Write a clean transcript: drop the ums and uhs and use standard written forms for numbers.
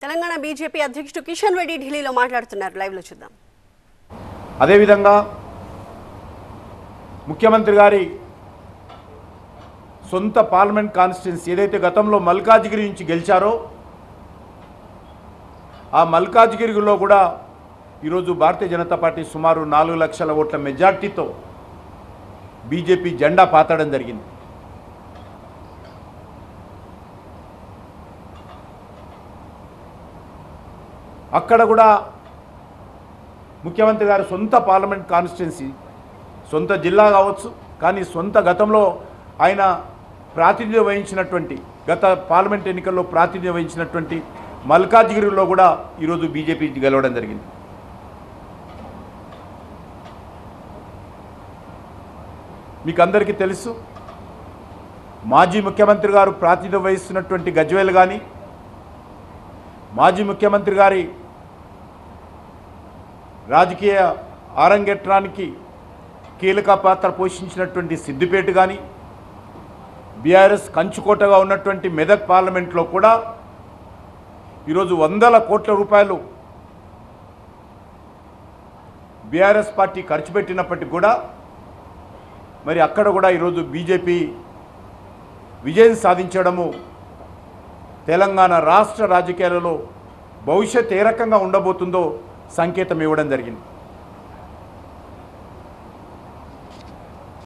Telangana BJP అధ్యక్షుడు కిషన్ రెడ్డి ఢిల్లీలో మాట్లాడుతున్నారు. లైవ్ లో చూద్దాం. అదే విధంగా ముఖ్యమంత్రి గారి సొంత పార్లమెంట్ కాన్స్టిట్యున్సీ ఏదైతే గతంలో మల్కాజ్గిరి నుంచి గెలిచారో ఆ మల్కాజ్గిరిలో కూడా ఈరోజు భారతీయ జనతా పార్టీ సుమారు 4 లక్షల ఓట్ల మెజార్టీతో బీజేపీ జెండా పాతడం జరిగింది. అక్కడ కూడా ముఖ్యమంత్రి గారి సొంత పార్లమెంట్ కాన్స్టిట్యున్సీ సొంత జిల్లా కావచ్చు, కానీ సొంత గతంలో ఆయన ప్రాతినిధ్యం వహించినటువంటి గత పార్లమెంట్ ఎన్నికల్లో ప్రాతినిధ్యం వహించినటువంటి మల్కాజ్గిరిలో కూడా ఈరోజు బీజేపీ గెలవడం జరిగింది. మీకు అందరికీ తెలుసు, మాజీ ముఖ్యమంత్రి గారు ప్రాతినిధ్యం వహిస్తున్నటువంటి గజ్వేల్ కానీ, మాజీ ముఖ్యమంత్రి గారి రాజకీయ ఆరంగేట్రానికి కీలక పాత్ర పోషించినటువంటి సిద్దిపేట కానీ, బీఆర్ఎస్ కంచుకోటగా ఉన్నటువంటి మెదక్ పార్లమెంట్లో కూడా ఈరోజు వందల కోట్ల రూపాయలు బీఆర్ఎస్ పార్టీ ఖర్చు పెట్టినప్పటికీ కూడా మరి అక్కడ కూడా ఈరోజు బీజేపీ విజయం సాధించడము తెలంగాణ రాష్ట్ర రాజకీయాలలో భవిష్యత్ ఏ రకంగా ఉండబోతుందో సంకేతం ఇవ్వడం జరిగింది.